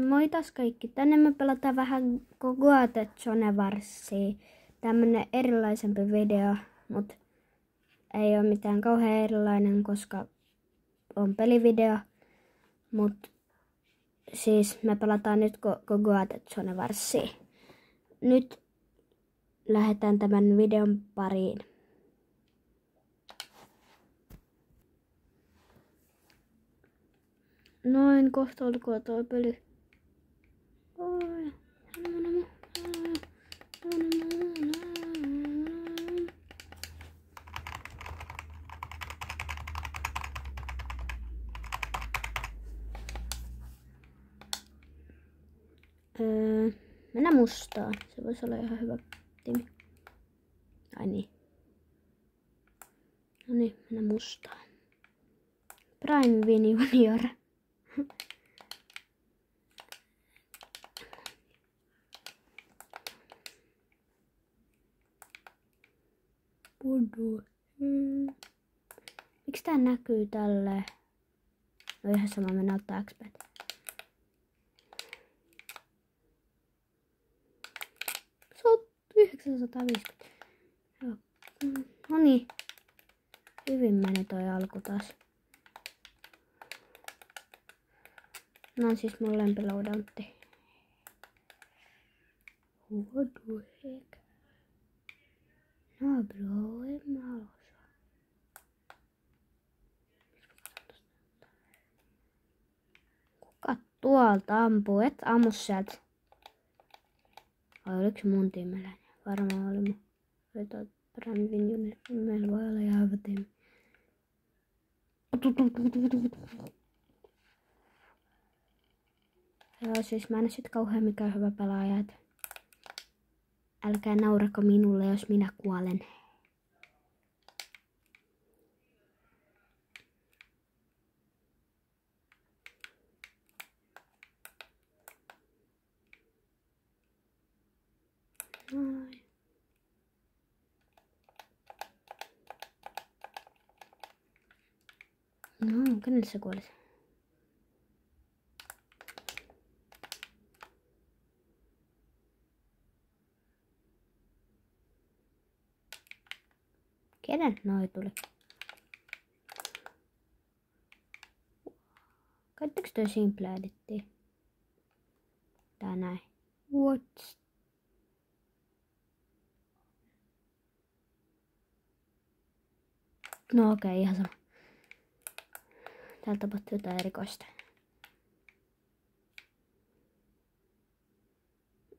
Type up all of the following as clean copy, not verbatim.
Moi taas kaikki. Tänne me pelataan vähän Goate Zonevarsia. Tämmönen erilaisempi video, mut ei oo mitään kauhean erilainen, koska on pelivideo. Mut siis me pelataan nyt Goate Zonevarsia. Nyt lähdetään tämän videon pariin. Noin, kohta olkoon toi peli. Mennään mustaan. Se voisi olla ihan hyvä tiimi. Ai niin. No niin, mennään mustaan. Prime Win Junior. Miksi tää näkyy tälleen? No ihan sama, mennään ottaa XP. Se on 950. Joo. No niin. Hyvin meni toi alku taas. No on siis mun lempiloadoutti. What the heck? No bro, en mä osaa. Kuka tuolta ampuu? Et ammu sieltä. Vai oliko se mun tiimiläinen? Varmaan oli mun. Oli toi Prime Win Junior. Meillä voi olla ihan hyvä tiimi. Joo, siis mä en sit kauhean mikään hyvä pelaaja. Et älkää naurako minulle, jos minä kuolen. Noin. No, kenelle se kuoli? Kenen noi tuli? Käyttekö toi simple edittiä? Tää näin. What? No okei, ihan sama. Täällä tapahtui jotain erikoista.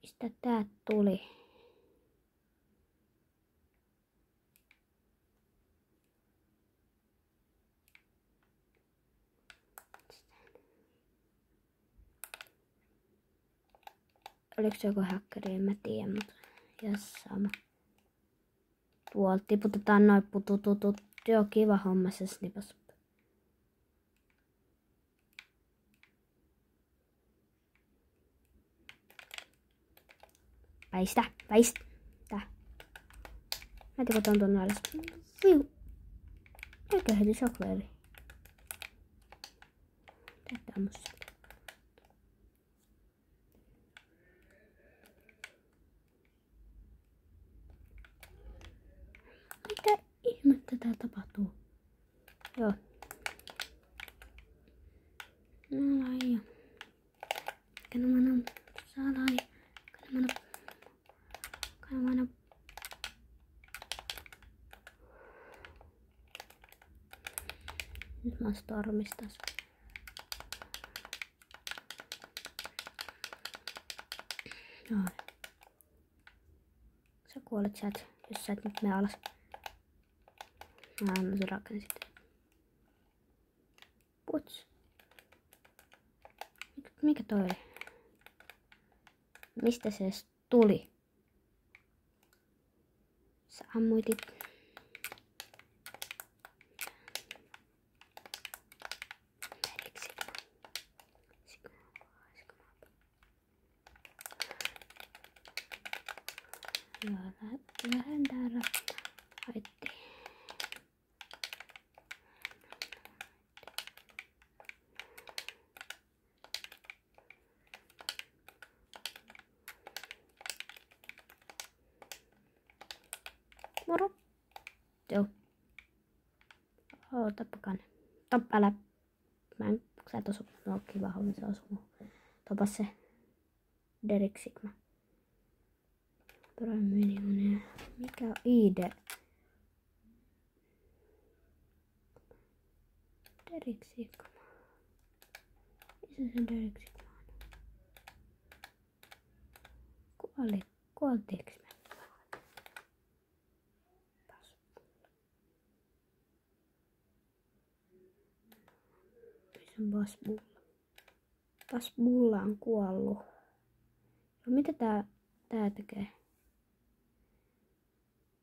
Mistä tää tuli? Oliko se joku hackeri, en mä tiedä, mutta ihan sama. Tuolta tiputetaan noin putututut. Joo, kiva homma se snipas. Väistä, väistä. Mä tiputan tonne alas. Viu. Eikä heti shockwave. Tätä on musta. Mitä ihmettä täällä tapahtuu? Joo. No laija. Kanamana. Salai. Kanamana. Nyt mä oon stormistas. Joo. Sä kuolet sieltä, jos sä et nyt mene alas. Mä annan sen raken sitten. Puts. Mikä toi oli? Mistä se edes tuli? Sä ammuitit. Joo, lähden täällä. Haitti. Moro. Joo. Tappakaan. Älä. Sä et osu. No kiva homma se osuu. Tapas se. Derek Sigma. Prime Minionia. Mikä on ID? Derek Sigma. Missä se Derek Sigma on? Kuoltiinko me? Missä on Basbulla? Basbulla on kuollut. No, mitä tää tekee?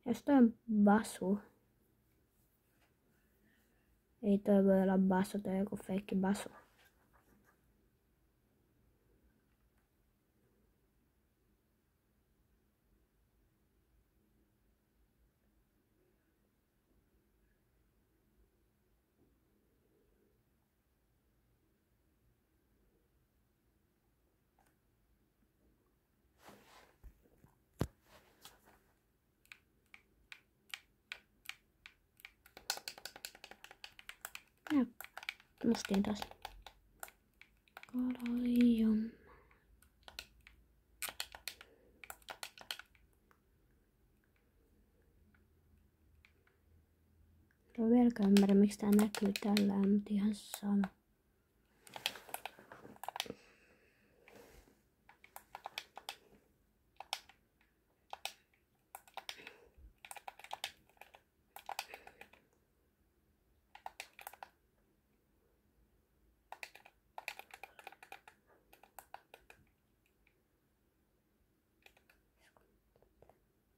Jos toi on Basu. Ei toi voi olla Basu, toi on joku feikki Basu. Ja mustiin taas. Kalaijom. En vieläkään ymmärrä, miksi tää näkyy tällä, mutta ihan sama.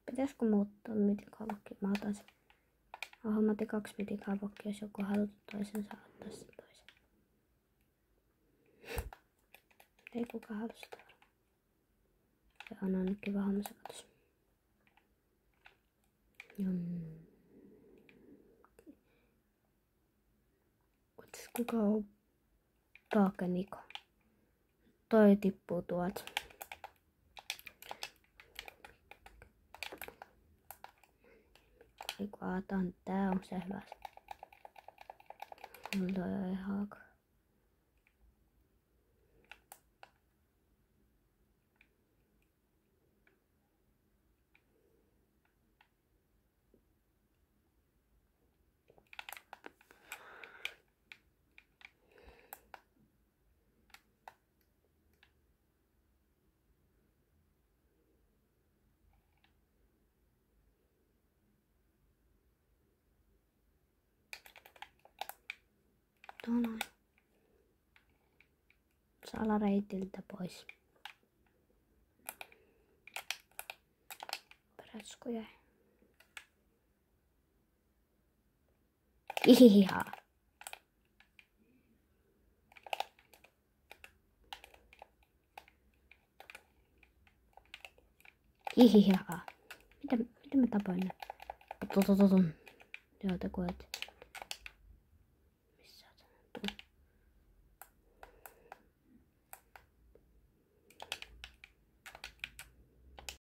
Pitäisikö muuttaa mitikavokki? Mä otan sen. Mä hommatin 2 mitikavokkia, jos joku haluaa toisen, saa ottaa sen toisen. Ei kukaan halua sitä. Se on aina kiva homma, se katos. Kuka on Paakeniko? Toi tippuu tuolta. Eiku aataan, tää on se hyvä. On toi ihan. Noin. Salareitiltä pois. Perätsku jäi. Ihihaa. Ihihaa. Mitä mä tapoin ne? Joo, te koet.